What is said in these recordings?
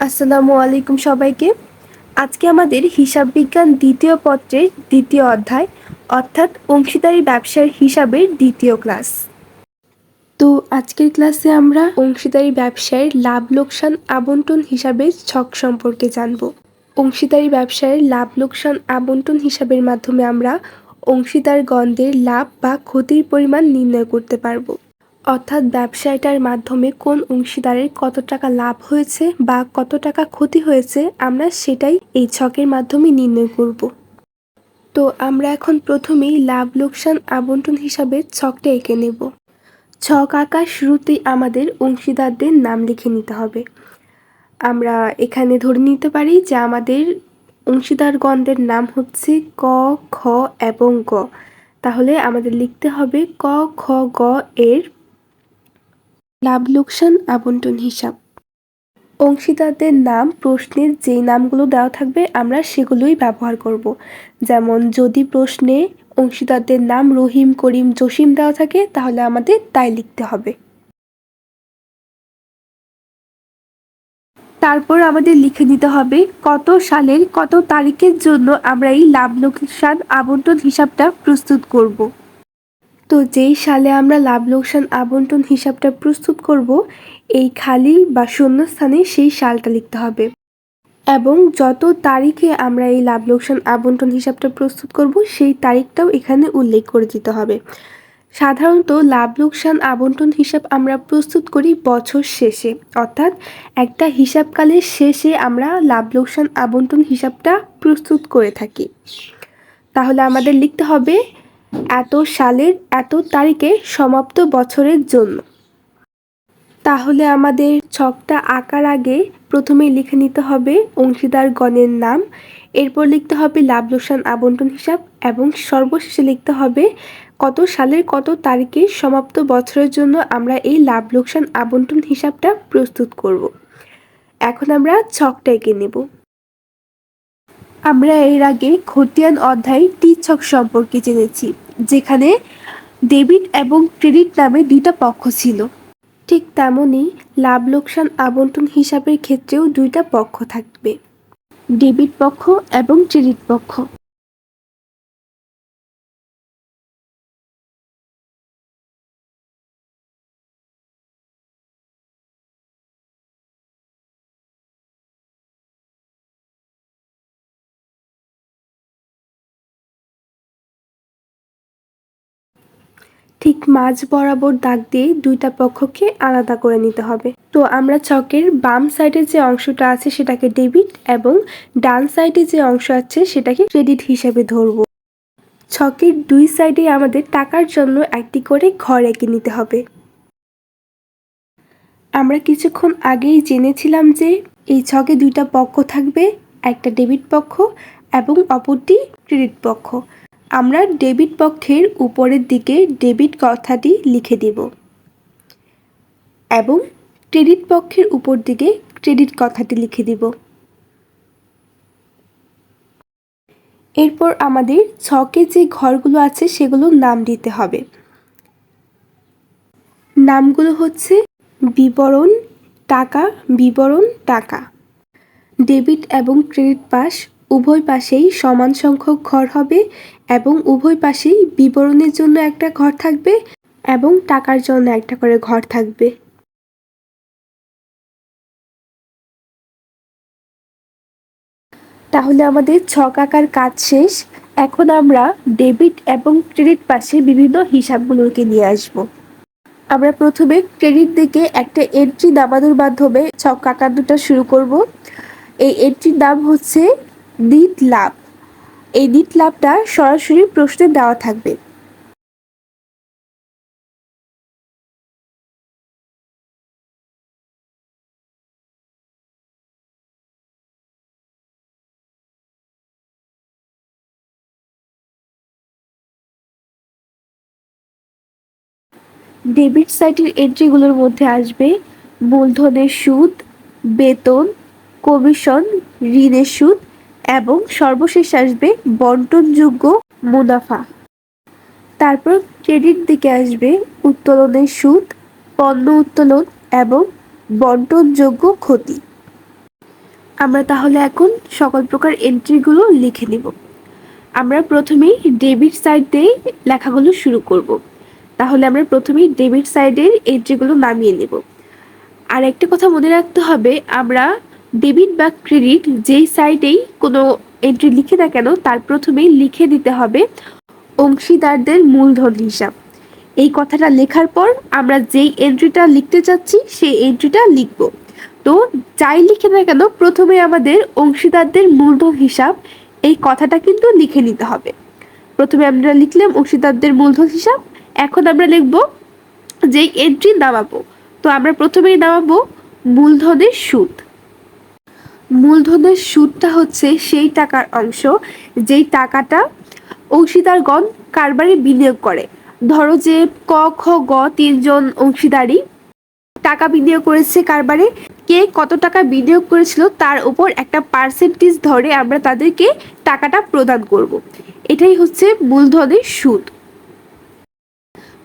আসসালামু আলাইকুম সবাইকে। আজকে আমাদের হিসাব বিজ্ঞান দ্বিতীয় পত্রের দ্বিতীয় অধ্যায় অর্থাৎ অংশীদারি ব্যবসার হিসাবের দ্বিতীয় ক্লাস। তো আজকের ক্লাসে আমরা অংশীদারি ব্যবসায়ের লাভ লোকসান আবন্টন হিসাবের ছক সম্পর্কে জানব। অংশীদারি ব্যবসায়ের লাভ লোকসান আবন্টন হিসাবের মাধ্যমে আমরা অংশীদারগণদের লাভ বা ক্ষতির পরিমাণ নির্ণয় করতে পারবো। অর্থাৎ ব্যবসায়টার মাধ্যমে কোন অংশীদারের কত টাকা লাভ হয়েছে বা কত টাকা ক্ষতি হয়েছে আমরা সেটাই এই ছকের মাধ্যমে নির্ণয় করব। তো আমরা এখন প্রথমেই লাভ লোকসান আবন্টন হিসাবে ছকটা এঁকে নেব। ছক আঁকার শুরুতেই আমাদের অংশীদারদের নাম লিখে নিতে হবে। আমরা এখানে ধরে নিতে পারি যে আমাদের অংশীদারগণদের নাম হচ্ছে ক, খ এবং গ। তাহলে আমাদের লিখতে হবে ক, খ, গ এর লাভ লোকসান আবন্টন হিসাব। অংশীদারদের নাম প্রশ্নের যেই নামগুলো দেওয়া থাকবে আমরা সেগুলোই ব্যবহার করব। যেমন যদি প্রশ্নে অংশীদারদের নাম রহিম, করিম, জসিম দেওয়া থাকে তাহলে আমাদের তাই লিখতে হবে। তারপর আমাদের লিখে দিতে হবে কত সালের কত তারিখের জন্য আমরা এই লাভ লোকসান আবন্টন হিসাবটা প্রস্তুত করব। তো যেই সালে আমরা লাভ লোকসান আবন্টন হিসাবটা প্রস্তুত করব এই খালি বা শূন্যস্থানে সেই সালটা লিখতে হবে এবং যত তারিখে আমরা এই লাভ লোকসান আবন্টন হিসাবটা প্রস্তুত করব সেই তারিখটাও এখানে উল্লেখ করে দিতে হবে। সাধারণত লাভ লোকসান আবন্টন হিসাব আমরা প্রস্তুত করি বছর শেষে, অর্থাৎ একটা হিসাবকালের শেষে আমরা লাভ লোকসান আবন্টন হিসাবটা প্রস্তুত করে থাকি। তাহলে আমাদের লিখতে হবে এত সালের এত তারিখে সমাপ্ত বছরের জন্য। তাহলে আমাদের ছকটা আঁকার আগে প্রথমেই লিখে নিতে হবে অংশীদারগণের নাম, এরপর লিখতে হবে লাভ লোকসান আবন্টন হিসাব এবং সর্বশেষে লিখতে হবে কত সালের কত তারিখে সমাপ্ত বছরের জন্য আমরা এই লাভ লোকসান আবন্টন হিসাবটা প্রস্তুত করব। এখন আমরা ছকটা এঁকে নেব। আমরা এর আগে খতিয়ান অধ্যায় টি ছক সম্পর্কে জেনেছি, যেখানে ডেবিট এবং ক্রেডিট নামে দুইটা পক্ষ ছিল। ঠিক তেমনই লাভ লোকসান আবন্টন হিসাবের ক্ষেত্রেও দুইটা পক্ষ থাকবে, ডেবিট পক্ষ এবং ক্রেডিট পক্ষ। ঠিক মাঝ বরাবর দাগ দিয়ে দুইটা পক্ষকে আলাদা করে নিতে হবে। তো আমরা ছকের বাম সাইডে যে অংশটা আছে সেটাকে ডেবিট এবং ডান সাইডে যে অংশ আছে সেটাকে ক্রেডিট হিসেবে ধরব। ছকের দুই সাইডে আমাদের টাকার জন্য একটি করে ঘর এঁকে নিতে হবে। আমরা কিছুক্ষণ আগেই জেনেছিলাম যে এই ছকে দুইটা পক্ষ থাকবে, একটা ডেবিট পক্ষ এবং অপরটি ক্রেডিট পক্ষ। আমরা ডেবিট পক্ষের উপরের দিকে ডেবিট কথাটি লিখে দেব এবং ক্রেডিট পক্ষের উপর দিকে ক্রেডিট কথাটি লিখে দিব। এরপর আমাদের ছকে যে ঘরগুলো আছে সেগুলোর নাম দিতে হবে। নামগুলো হচ্ছে বিবরণ টাকা, বিবরণ টাকা। ডেবিট এবং ক্রেডিট পাশ উভয় পাশেই সমান সংখ্যক ঘর হবে এবং উভয় পাশেই বিবরণের জন্য একটা ঘর থাকবে এবং টাকার জন্য একটা করে ঘর থাকবে। তাহলে আমাদের ছক আঁকার কাজ শেষ। এখন আমরা ডেবিট এবং ক্রেডিট পাশে বিভিন্ন হিসাবগুলোকে নিয়ে আসব। আমরা প্রথমে ক্রেডিট দিকে একটা এন্ট্রি নামানোর মাধ্যমে ছক আঁকানোটা শুরু করব। এই এন্ট্রির নাম হচ্ছে নিট লাভ। এই নিট লাভটা সরাসরি প্রশ্নে দেওয়া থাকবে। ডেবিট সাইটের এন্ট্রিগুলোর মধ্যে আসবে মূলধনের সুদ, বেতন, কমিশন, ঋণের সুদ এবং সর্বশেষ আসবে বন্টনযোগ্য মুনাফা। তারপর ক্রেডিট দিকে আসবে উত্তোলনের সুদ, পণ্য উত্তোলন এবং বন্টনযোগ্য ক্ষতি। আমরা তাহলে এখন সকল প্রকার এন্ট্রিগুলো লিখে নিব। আমরা প্রথমেই ডেবিট সাইড দিয়ে লেখাগুলো শুরু করব। তাহলে আমরা প্রথমেই ডেবিট সাইডের এন্ট্রিগুলো নামিয়ে নেব। আর একটা কথা মনে রাখতে হবে, আমরা ডেবিট বা ক্রেডিট যেই সাইডেই কোনো এন্ট্রি লিখে না কেন তার প্রথমেই লিখে দিতে হবে অংশীদারদের মূলধন হিসাব। এই কথাটা লেখার পর আমরা যেই এন্ট্রিটা লিখতে চাচ্ছি সেই এন্ট্রিটা লিখব। তো যাই লিখে না কেন প্রথমে আমাদের অংশীদারদের মূলধন হিসাব এই কথাটা কিন্তু লিখে নিতে হবে। প্রথমে আমরা লিখলাম অংশীদারদের মূলধন হিসাব, এখন আমরা লিখব যেই এন্ট্রি নামাবো। তো আমরা প্রথমেই নামাবো মূলধনের সুদ। মূলধনের সুদটা হচ্ছে সেই টাকার অংশ যেই টাকাটা অংশীদারগণ কারবারে বিনিয়োগ করে। ধরো যে ক খ গ তিনজন অংশীদারই টাকা বিনিয়োগ করেছে কারবারে, কে কত টাকা বিনিয়োগ করেছিল তার উপর একটা পার্সেন্টেজ ধরে আমরা তাদেরকে টাকাটা প্রদান করব। এটাই হচ্ছে মূলধনের সুদ।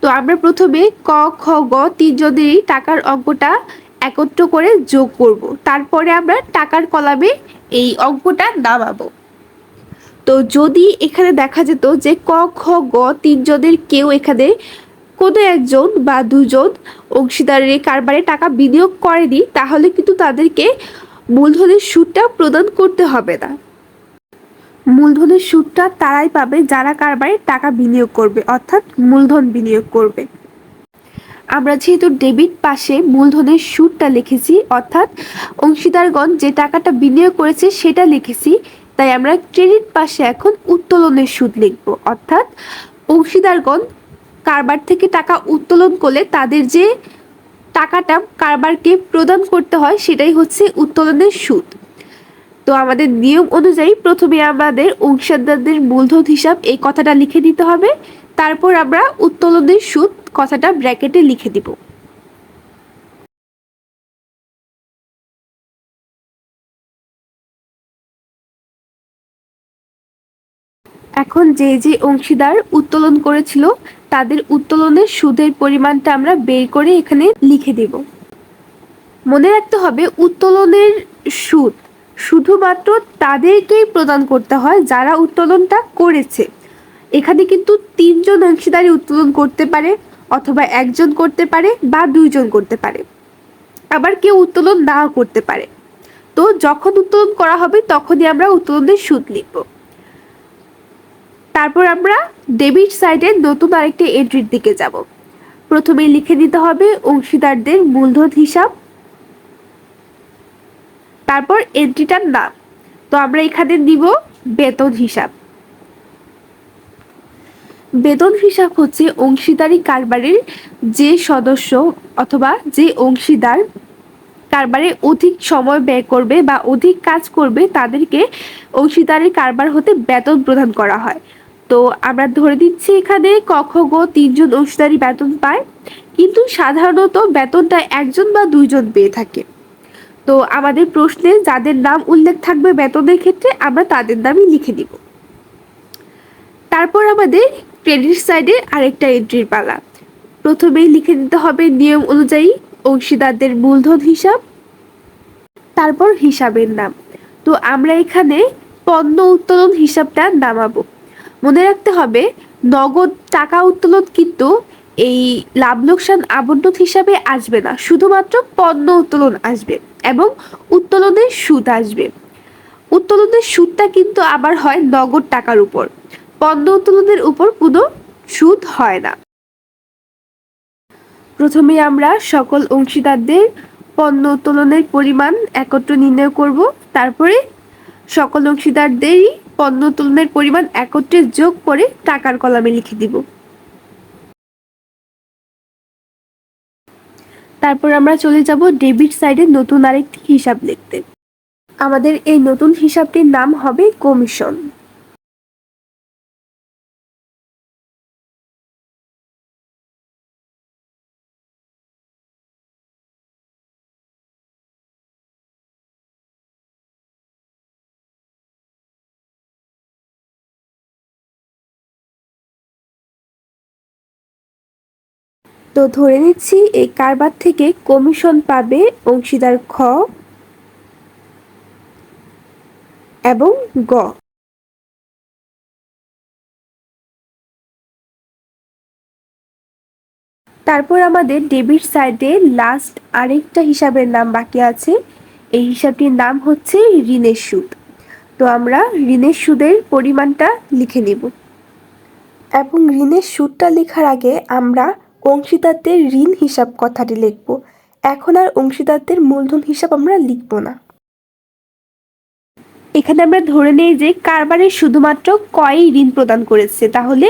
তো আমরা প্রথমে ক খ গ তিনজনেরই টাকার অঙ্কটা একত্র করে যোগ করব, তারপরে আমরা টাকার কলামে এই অঙ্কটা নামাবো। তো যদি এখানে দেখা যেত যে ক খ গ তিনজনের কেউ এখানে কোনো একজন বা দুজন অংশীদারের কারবারে টাকা বিনিয়োগ করেনি, তাহলে কিন্তু তাদেরকে মূলধনের সুদটা প্রদান করতে হবে না। মূলধনের সুদটা তারাই পাবে যারা কারবারে টাকা বিনিয়োগ করবে, অর্থাৎ মূলধন বিনিয়োগ করবে। আমরা যেহেতু ডেবিট পাশে মূলধনের সুদটা লিখেছি, অর্থাৎ অংশীদারগণ যে টাকাটা বিনিয়োগ করেছে সেটা লিখেছি, তাই আমরা ক্রেডিট পাশে এখন উত্তোলনের সুদ লিখব। অর্থাৎ অংশীদারগণ কারবার থেকে টাকা উত্তোলন করলে তাদের যে টাকাটা কারবারকে প্রদান করতে হয় সেটাই হচ্ছে উত্তোলনের সুদ। তো আমাদের নিয়ম অনুযায়ী প্রথমে আমাদের অংশীদারদের মূলধন হিসাব এই কথাটা লিখে দিতে হবে, তারপর আমরা উত্তোলনের সুদ কথাটা ব্র্যাকেটে লিখে দিব। এখন যে যে অংশীদার উত্তোলন করেছিল তাদের উত্তোলনের সুদের পরিমাণটা আমরা বের করে এখানে লিখে দেব। মনে রাখতে হবে উত্তোলনের সুদ শুধুমাত্র তাদেরকেই প্রদান করতে হয় যারা উত্তোলনটা করেছে। এখানে কিন্তু তিনজন অংশীদারই উত্তোলন করতে পারে, অথবা একজন করতে পারে বা দুইজন করতে পারে, আবার কেউ উত্তোলন নাও করতে পারে। তো যখন উত্তোলন করা হবে তখনই আমরা উত্তোলনের সুদ লিখব। তারপর আমরা ডেবিট সাইডে নতুন আরেকটি এন্ট্রির দিকে যাব। প্রথমে লিখে দিতে হবে অংশীদারদের মূলধন হিসাব, তারপর এন্ট্রিটার নাম। তো আমরা এখানে দিব বেতন হিসাব। বেতন হিসাব হচ্ছে অংশীদারি কারবারের যে সদস্য অথবা যে অংশীদার কারবারে অধিক সময় ব্যয় করবে বা অধিক কাজ করবে তাদেরকে অংশীদারি কারবার হতে বেতন প্রদান করা হয়। তো আমরা ধরে দিচ্ছি এখানে ক খ গ তিনজন অংশীদারি বেতন পায়, কিন্তু সাধারণত বেতনটা একজন বা দুইজন পেয়ে থাকে। তো আমাদের প্রশ্নে যাদের নাম উল্লেখ থাকবে বেতনের ক্ষেত্রে আমরা তাদের নামই লিখে দিব। তারপর আমাদের ক্রেডিট সাইডে আরেকটা এন্ট্রির পালা। প্রথমেই লিখে দিতে হবে নিয়ম অনুযায়ী অংশীদারদের মূলধন হিসাব, তারপর হিসাবের নাম। তো আমরা এখানে পণ্য উত্তোলন হিসাবটা নামাবো। মনে রাখতে হবে নগদ টাকা উত্তোলন কিন্তু এই লাভ লোকসান আবণ্টন হিসাবে আসবে না, শুধুমাত্র পণ্য উত্তোলন আসবে এবং উত্তোলনের সুদ আসবে। উত্তোলনের সুদটা কিন্তু আবার হয় নগদ টাকার উপর, পণ্য উত্তোলনের উপর কোনো সুদ হয় না। প্রথমে আমরা সকল অংশীদারদের পণ্য উত্তোলনের পরিমাণ একত্র নির্ণয় করব, তারপরে সকল অংশীদারদেরই পণ্য উত্তোলনের পরিমাণ একত্রে যোগ করে টাকার কলামে লিখে দিব। তারপর আমরা চলে যাব ডেবিট সাইডে নতুন আরেকটি হিসাব লিখতে। আমাদের এই নতুন হিসাবটির নাম হবে কমিশন। তো ধরে নিচ্ছি এই কারবার থেকে কমিশন পাবে অংশীদার খ, এবং গ। তারপর আমাদের ডেবিট সাইডে লাস্ট আরেকটা হিসাবের নাম বাকি আছে। এই হিসাবটির নাম হচ্ছে ঋণের সুদ। তো আমরা ঋণের সুদের পরিমাণটা লিখে নিব এবং ঋণের সুদটা লেখার আগে আমরা অংশীদারদের ঋণ হিসাব কথাটি লিখব। এখন আর অংশীদারদের মূলধন হিসাব আমরা লিখব না। এখানে আমরা ধরে নেই যে কারবারের শুধুমাত্র কই ঋণ প্রদান করেছে, তাহলে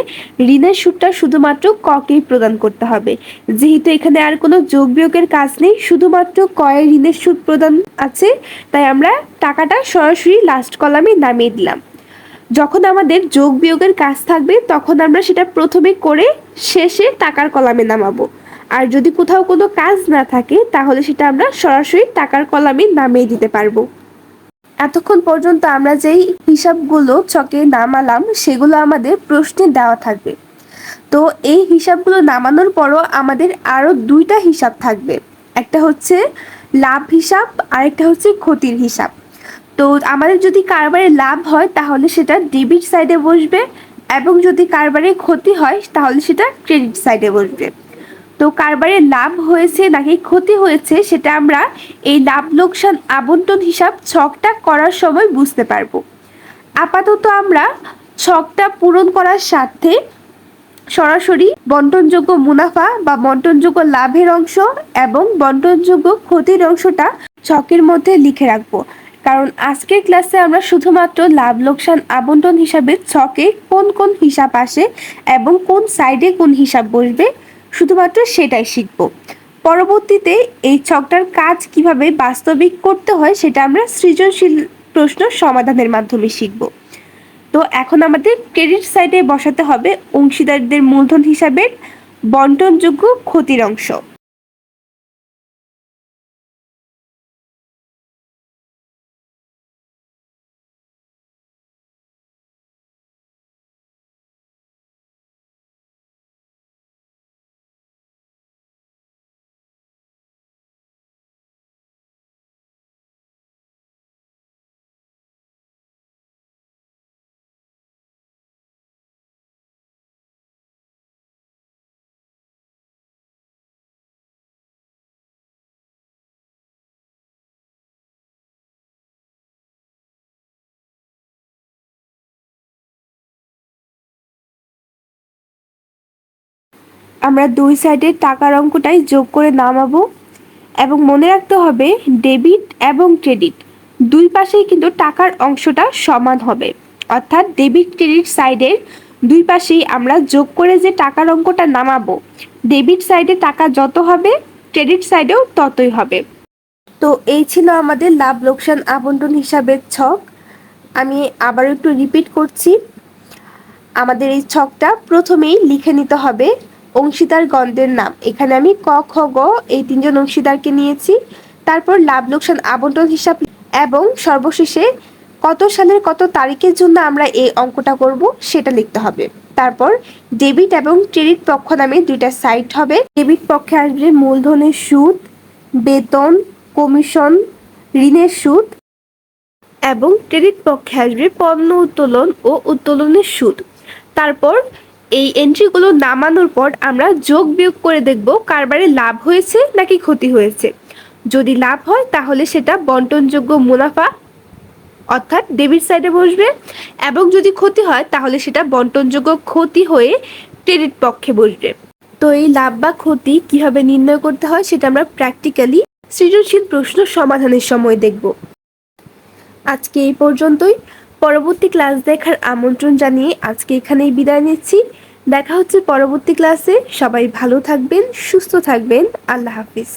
ঋণের সুদটা শুধুমাত্র ককেই প্রদান করতে হবে। যেহেতু এখানে আর কোনো যোগ বিয়োগের কাজ নেই, শুধুমাত্র কয়ে ঋণের সুদ প্রদান আছে, তাই আমরা টাকাটা সরাসরি লাস্ট কলামে নামিয়ে দিলাম। যখন আমাদের যোগ বিয়োগের কাজ থাকবে তখন আমরা সেটা প্রথমে করে শেষে টাকার কলামে নামাবো। আর যদি কোথাও কোনো কাজ না থাকে তাহলে সেটা আমরা সরাসরি টাকার কলামে নামিয়ে দিতে পারবো। এতক্ষণ পর্যন্ত আমরা যেই হিসাবগুলো ছকে নামালাম সেগুলো আমাদের প্রশ্নে দেওয়া থাকবে। তো এই হিসাবগুলো নামানোর পরও আমাদের আরও দুইটা হিসাব থাকবে, একটা হচ্ছে লাভ হিসাব আর একটা হচ্ছে ক্ষতির হিসাব। তো আমাদের যদি কারবারে লাভ হয় তাহলে সেটা ডেবিট সাইডে বসবে, এবং যদি কারবারে ক্ষতি হয় তাহলে সেটা ক্রেডিট সাইডে বসবে। তো কারবারে লাভ হয়েছে নাকি ক্ষতি হয়েছে সেটা আমরা এই লাভ লোকসান আবন্টন হিসাব ছকটা করার সময় বুঝতে পারবো। আপাতত আমরা ছকটা পূরণ করার স্বার্থে সরাসরি বন্টনযোগ্য মুনাফা বা বন্টনযোগ্য লাভের অংশ এবং বন্টনযোগ্য ক্ষতির অংশটা ছকের মধ্যে লিখে রাখবো। কারণ আজকের ক্লাসে আমরা শুধুমাত্র লাভ লোকসান আবন্টন হিসাবে ছকে কোন কোন হিসাব আসে এবং কোন সাইডে কোন হিসাব বসবে শুধুমাত্র সেটাই শিখব। পরবর্তীতে এই ছকটার কাজ কিভাবে বাস্তবিক করতে হয় সেটা আমরা সৃজনশীল প্রশ্ন সমাধানের মাধ্যমে শিখব। তো এখন আমাদের ক্রেডিট সাইডে বসাতে হবে অংশীদারদের মূলধন হিসাবের বন্টনযোগ্য ক্ষতির অংশ। আমরা দুই সাইডের টাকার অঙ্কটাই যোগ করে নামাবো এবং মনে রাখতে হবে ডেবিট এবং ক্রেডিট দুই পাশেই কিন্তু টাকার অংশটা সমান হবে। অর্থাৎ ডেবিট ক্রেডিট সাইডের দুই পাশেই আমরা যোগ করে যে টাকার অঙ্কটা নামাবো, ডেবিট সাইডে টাকা যত হবে ক্রেডিট সাইডেও ততই হবে। তো এই ছিল আমাদের লাভ লোকসান আবন্টন হিসাবের ছক। আমি আবার একটু রিপিট করছি। আমাদের এই ছকটা প্রথমেই লিখে নিতে হবে অংশীদার গণদের নাম। এখানে আমি ক খ গ এই তিনজন অংশীদারকে নিয়েছি। তারপর লাভ লোকসান আবন্টন হিসাব এবং সর্বশেষে কত সালের কত তারিখের জন্য আমরা এই অঙ্কটা করব সেটা লিখতে হবে। তারপর ডেবিট এবং ক্রেডিট পক্ষ নামে দুইটা সাইট হবে। ডেবিট পক্ষে আসবে মূলধনের সুদ, বেতন, কমিশন, ঋণের সুদ, এবং ক্রেডিট পক্ষে আসবে পণ্য উত্তোলন ও উত্তোলনের সুদ। তারপর এই এন্ট্রিগুলো নামানোর পর আমরা যোগ বিয়োগ করে দেখব কারবারে লাভ হয়েছে নাকি ক্ষতি হয়েছে। যদি লাভ হয় তাহলে সেটা বন্টনযোগ্য মুনাফা অর্থাৎ ডেবিট সাইডে বসবে, এবং যদি ক্ষতি হয় তাহলে সেটা বন্টনযোগ্য ক্ষতি হয়ে ক্রেডিট পক্ষে বসবে। তো এই লাভ বা ক্ষতি কিভাবে নির্ণয় করতে হয় সেটা আমরা প্র্যাকটিক্যালি সৃজনশীল প্রশ্ন সমাধানের সময় দেখব। আজকে এই পর্যন্তই। পরবর্তী ক্লাস দেখার আমন্ত্রণ জানিয়ে আজকে এখানেই বিদায় নিচ্ছি। দেখা হচ্ছে পরবর্তী ক্লাসে। সবাই ভালো থাকবেন, সুস্থ থাকবেন। আল্লাহ হাফিজ।